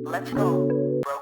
Let's go, bro.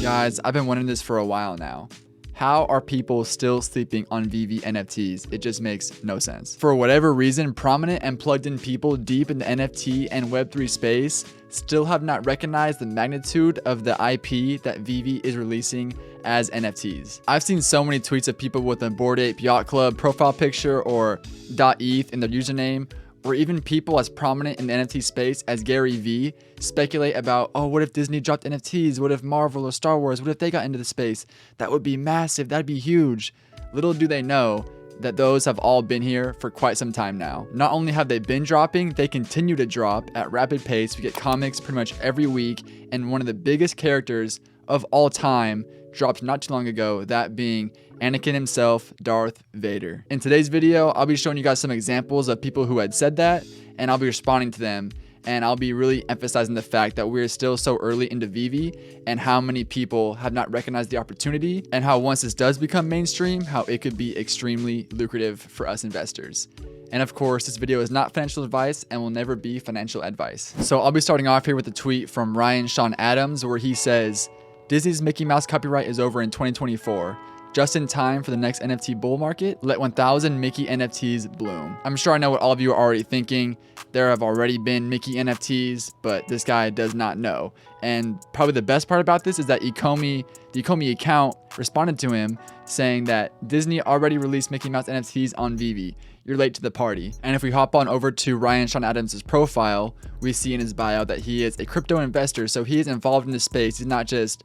Guys, I've been wondering this for a while now. How are people still sleeping on VeVe NFTs? It just makes no sense. For whatever reason, prominent and plugged in people deep in the NFT and Web3 space still have not recognized the magnitude of the IP that VeVe is releasing as NFTs. I've seen so many tweets of people with a Bored Ape Yacht Club profile picture or .eth in their username, or even people as prominent in the NFT space as Gary Vee speculate about, oh, what if Disney dropped NFTs? What if Marvel or Star Wars, what if they got into the space? That would be massive, that'd be huge. Little do they know that those have all been here for quite some time now. Not only have they been dropping, they continue to drop at rapid pace. We get comics pretty much every week, and one of the biggest characters of all time dropped not too long ago, that being Anakin himself, Darth Vader. In today's video, I'll be showing you guys some examples of people who had said that, and I'll be responding to them, and I'll be really emphasizing the fact that we're still so early into VeVe and how many people have not recognized the opportunity, and how once this does become mainstream, how it could be extremely lucrative for us investors. And of course, this video is not financial advice and will never be financial advice. So I'll be starting off here with a tweet from Ryan Sean Adams where he says, Disney's Mickey Mouse copyright is over in 2024. Just in time for the next NFT bull market, let 1,000 Mickey NFTs bloom. I'm sure I know what all of you are already thinking. There have already been Mickey NFTs, but this guy does not know. And probably the best part about this is that Ecomi, the Ecomi account, responded to him saying that Disney already released Mickey Mouse NFTs on VeVe. You're late to the party. And if we hop on over to Ryan Sean Adams' profile, we see in his bio that he is a crypto investor. So he is involved in this space. He's not just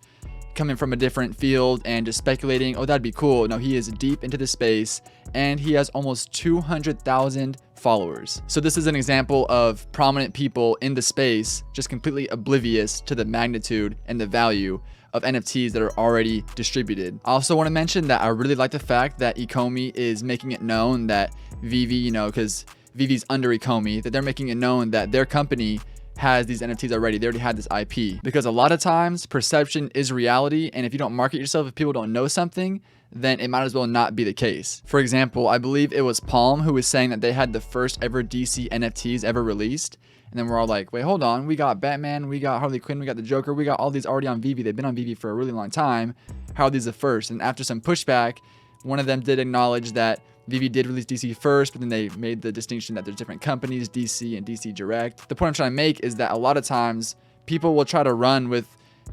coming from a different field and just speculating, oh, that'd be cool. No, he is deep into the space and he has almost 200,000 followers. So this is an example of prominent people in the space just completely oblivious to the magnitude and the value of NFTs that are already distributed. I also want to mention that I really like the fact that Ecomi is making it known that VeVe, because VeVe's under Ecomi, that they're making it known that their company has these NFTs already. They already had this IP, because a lot of times perception is reality. And if you don't market yourself, if people don't know something, then it might as well not be the case. For example, I believe it was Palm who was saying that they had the first ever DC NFTs ever released. And then we're all like, wait, hold on. We got Batman, we got Harley Quinn, we got the Joker, we got all these already on VeVe. They've been on VeVe for a really long time. How are these the first? And after some pushback, one of them did acknowledge that VeVe did release DC first, but then they made the distinction that there's different companies, DC and DC Direct. The point I'm trying to make is that a lot of times people will try to run with,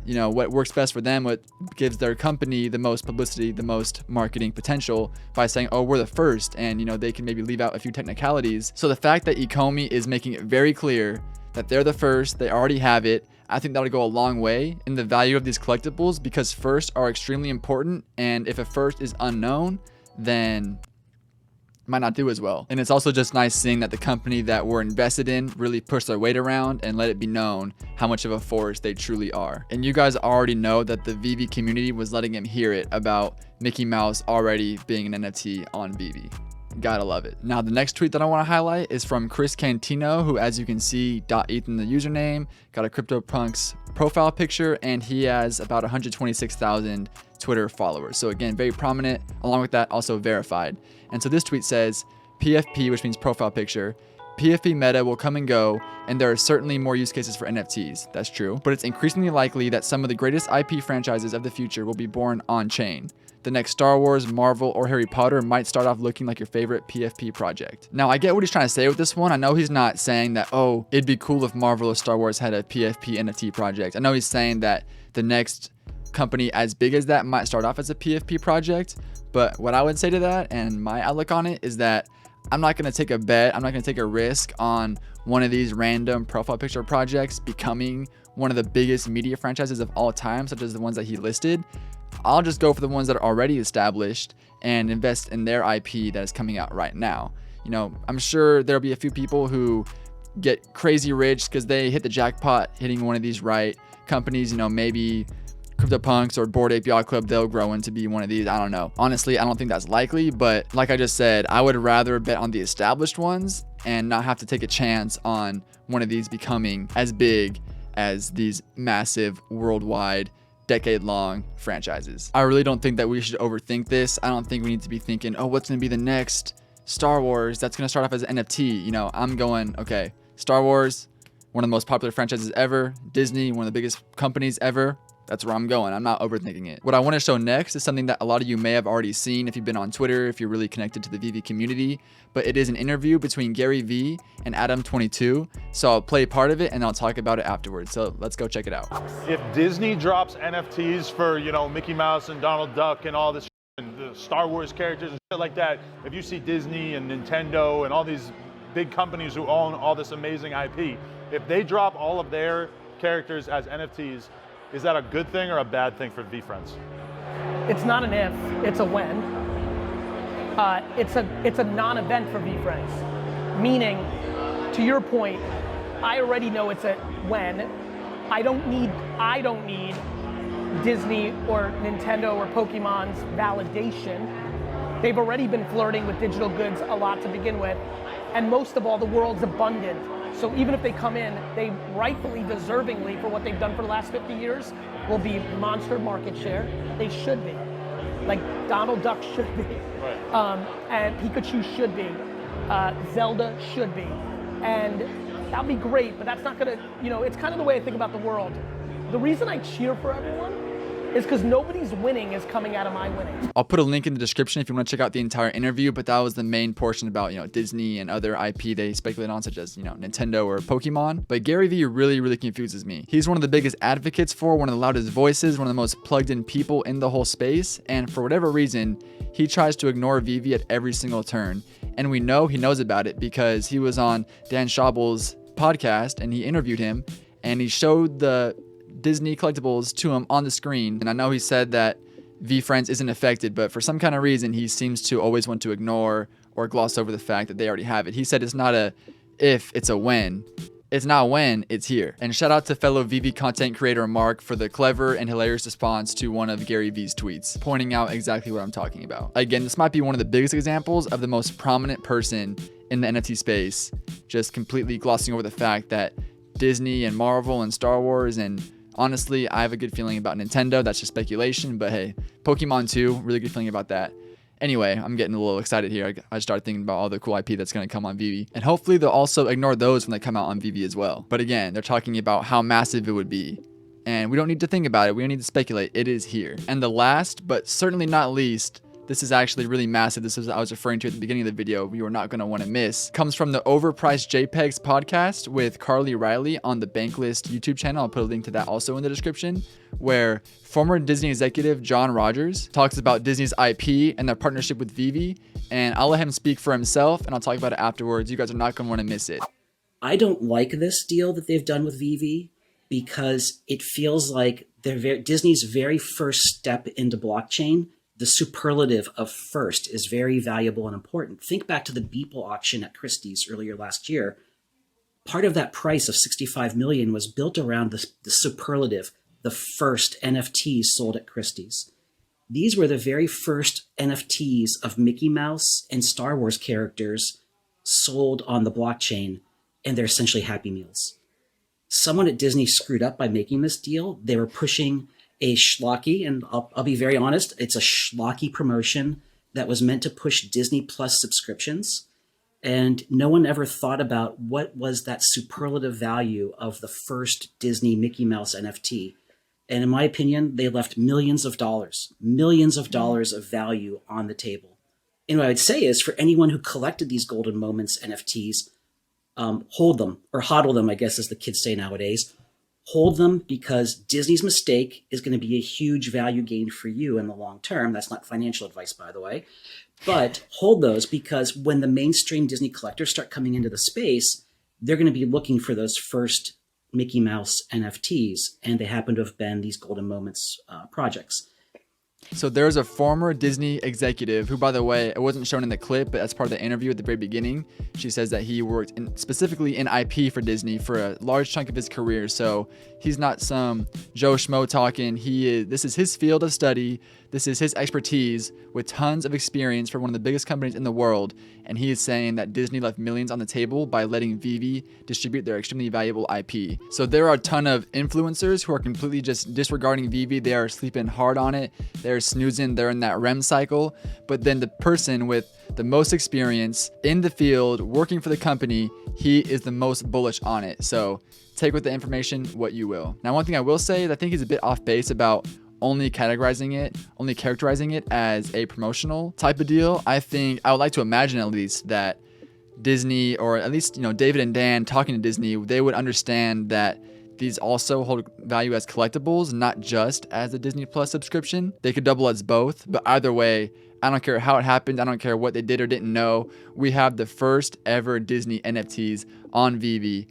what works best for them, what gives their company the most publicity, the most marketing potential by saying, oh, we're the first. And, they can maybe leave out a few technicalities. So the fact that Ecomi is making it very clear that they're the first, they already have it, I think that would go a long way in the value of these collectibles, because firsts are extremely important. And if a first is unknown, then might not do as well. And it's also just nice seeing that the company that we're invested in really push their weight around and let it be known how much of a force they truly are. And you guys already know that the VeVe community was letting him hear it about Mickey Mouse already being an NFT on VeVe. Gotta love it. Now, the next tweet that I want to highlight is from Chris Cantino, who, as you can see, .eth in the username, got a CryptoPunks profile picture, and he has about 126,000 Twitter followers. So again, very prominent. Along with that, also verified. And so this tweet says, PFP, which means profile picture, PFP meta will come and go, and there are certainly more use cases for NFTs. That's true. But it's increasingly likely that some of the greatest IP franchises of the future will be born on-chain. The next Star Wars, Marvel, or Harry Potter might start off looking like your favorite PFP project. Now, I get what he's trying to say with this one. I know he's not saying that, oh, it'd be cool if Marvel or Star Wars had a PFP NFT project. I know he's saying that the next company as big as that might start off as a PFP project. But what I would say to that, and my outlook on it, is that I'm not going to take a bet. I'm not going to take a risk on one of these random profile picture projects becoming one of the biggest media franchises of all time, such as the ones that he listed. I'll just go for the ones that are already established and invest in their IP that is coming out right now. I'm sure there'll be a few people who get crazy rich because they hit the jackpot hitting one of these right companies, maybe CryptoPunks or Bored Ape Yacht Club, they'll grow into be one of these. I don't know. Honestly, I don't think that's likely, but like I just said, I would rather bet on the established ones and not have to take a chance on one of these becoming as big as these massive worldwide decade-long franchises. I really don't think that we should overthink this. I don't think we need to be thinking, oh, what's going to be the next Star Wars that's going to start off as an NFT? I'm going, okay, Star Wars, one of the most popular franchises ever, Disney, one of the biggest companies ever. That's where I'm going. I'm not overthinking it. What I want to show next is something that a lot of you may have already seen if you've been on Twitter, if you're really connected to the VeVe community, but it is an interview between Gary Vee and Adam22. So I'll play part of it and I'll talk about it afterwards. So let's go check it out. If Disney drops NFTs for, you know, Mickey Mouse and Donald Duck and all this and the Star Wars characters and shit like that, if you see Disney and Nintendo and all these big companies who own all this amazing IP, if they drop all of their characters as NFTs, is that a good thing or a bad thing for VeeFriends? It's not an if, it's a when. It's a non-event for VeeFriends. Meaning, to your point, I already know it's a when. I don't need Disney or Nintendo or Pokemon's validation. They've already been flirting with digital goods a lot to begin with. And most of all, the world's abundant. So even if they come in, they rightfully, deservingly, for what they've done for the last 50 years, will be monster market share. They should be. Like Donald Duck should be. Right. And Pikachu should be. Zelda should be. And that'd be great, but that's not gonna, you know, it's kind of the way I think about the world. The reason I cheer for everyone is because nobody's winning is coming out of my winning. I'll put a link in the description if you want to check out the entire interview, but that was the main portion about, you know, Disney and other IP they speculate on, such as, you know, Nintendo or Pokemon. But Gary Vee really confuses me. He's one of the biggest advocates for, one of the loudest voices, one of the most plugged in people in the whole space, and for whatever reason, he tries to ignore VeVe at every single turn. And we know he knows about it because he was on Dan Schabel's podcast and he interviewed him and he showed the Disney collectibles to him on the screen. And I know he said that VeeFriends isn't affected, but for some kind of reason, he seems to always want to ignore or gloss over the fact that they already have it. He said it's not a if, it's a when. It's not when, it's here. And shout out to fellow VeVe content creator Mark for the clever and hilarious response to one of Gary Vee's tweets, pointing out exactly what I'm talking about. Again, this might be one of the biggest examples of the most prominent person in the NFT space, just completely glossing over the fact that Disney and Marvel and Star Wars and honestly, I have a good feeling about Nintendo. That's just speculation, but hey, Pokemon 2, really good feeling about that. Anyway, I'm getting a little excited here. I started thinking about all the cool IP that's going to come on VeVe. And hopefully they'll also ignore those when they come out on VeVe as well. But again, they're talking about how massive it would be. And we don't need to think about it. We don't need to speculate. It is here. And the last, but certainly not least, this is actually really massive. This is what I was referring to at the beginning of the video. You are not going to want to miss. Comes from the Overpriced JPEGs podcast with Carly Riley on the Banklist YouTube channel. I'll put a link to that also in the description, where former Disney executive John Rogers talks about Disney's IP and their partnership with VeVe. And I'll let him speak for himself and I'll talk about it afterwards. You guys are not going to want to miss it. I don't like this deal that they've done with VeVe because it feels like Disney's very first step into blockchain. The superlative of first is very valuable and important. Think back to the Beeple auction at Christie's earlier last year. Part of that price of $65 million was built around the superlative, the first NFTs sold at Christie's. These were the very first NFTs of Mickey Mouse and Star Wars characters sold on the blockchain, and they're essentially Happy Meals. Someone at Disney screwed up by making this deal. They were pushing a schlocky, and I'll be very honest, it's a schlocky promotion that was meant to push Disney Plus subscriptions. And no one ever thought about what was that superlative value of the first Disney Mickey Mouse NFT. And in my opinion, they left millions of dollars of value on the table. And what I would say is for anyone who collected these Golden Moments NFTs, hold them, or hodl them, I guess as the kids say nowadays. Hold them because Disney's mistake is going to be a huge value gain for you in the long term. That's not financial advice, by the way. But hold those because when the mainstream Disney collectors start coming into the space, they're going to be looking for those first Mickey Mouse NFTs, and they happen to have been these Golden Moments projects. So there's a former Disney executive who, by the way, it wasn't shown in the clip, but as part of the interview at the very beginning, she says that he worked specifically in IP for Disney for a large chunk of his career. So he's not some Joe Schmo talking. This is his field of study. This is his expertise with tons of experience for one of the biggest companies in the world. And he is saying that Disney left millions on the table by letting VeVe distribute their extremely valuable IP. So there are a ton of influencers who are completely just disregarding VeVe. They are sleeping hard on it. They're snoozing. They're in that REM cycle. But then the person with the most experience in the field, working for the company. He is the most bullish on it. So take with the information what you will. Now, one thing I will say is I think he's a bit off base about only characterizing it as a promotional type of deal. I think I would like to imagine at least that Disney, or at least, you know, David and Dan talking to Disney, they would understand that these also hold value as collectibles, not just as a Disney Plus subscription. They could double as both, but either way, I don't care how it happened. I don't care what they did or didn't know. We have the first ever Disney NFTs on VeVe,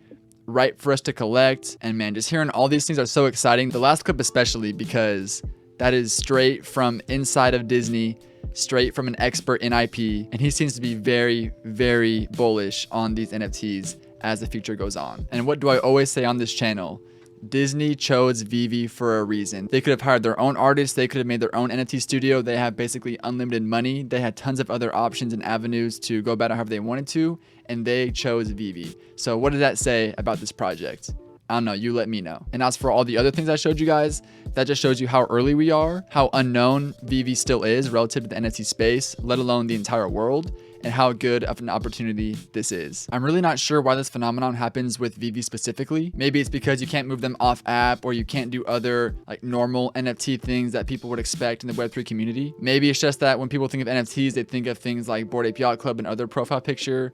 right for us to collect. And man, just hearing all these things are so exciting. The last clip especially, because that is straight from inside of Disney, straight from an expert in IP. And he seems to be very, very bullish on these NFTs as the future goes on. And what do I always say on this channel? Disney chose VeVe for a reason. They could have hired their own artists. They could have made their own NFT studio. They have basically unlimited money. They had tons of other options and avenues to go about it however they wanted to, and they chose VeVe. So what does that say about this project? I don't know, you let me know. And as for all the other things I showed you guys, that just shows you how early we are, how unknown VeVe still is relative to the NFT space, let alone the entire world, and how good of an opportunity this is. I'm really not sure why this phenomenon happens with VeVe specifically. Maybe it's because you can't move them off app, or you can't do other like normal NFT things that people would expect in the Web3 community. Maybe it's just that when people think of NFTs, they think of things like Bored Ape Yacht Club and other profile picture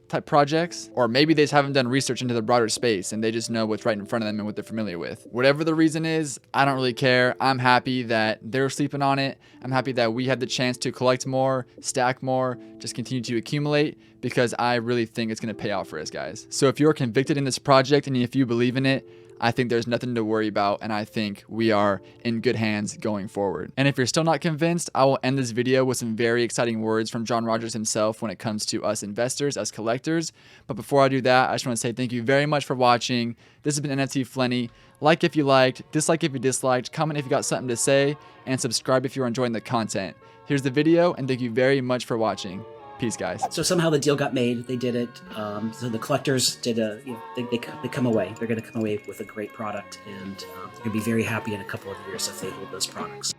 type projects, or maybe they just haven't done research into the broader space and they just know what's right in front of them and what they're familiar with. Whatever the reason is, I don't really care. I'm happy that they're sleeping on it. I'm happy that we had the chance to collect more, stack more, just continue to accumulate, because I really think it's going to pay off for us, guys. So if you're convicted in this project and if you believe in it, I think there's nothing to worry about, and I think we are in good hands going forward. And if you're still not convinced, I will end this video with some very exciting words from John Rogers himself when it comes to us investors, as collectors. But before I do that, I just want to say thank you very much for watching. This has been NFT Flenny. Like if you liked, dislike if you disliked, comment if you got something to say, and subscribe if you're enjoying the content. Here's the video, and thank you very much for watching. Peace, guys. So somehow the deal got made. They did it. So the collectors did they come away. They're going to come away with a great product, and they're going to be very happy in a couple of years if they hold those products.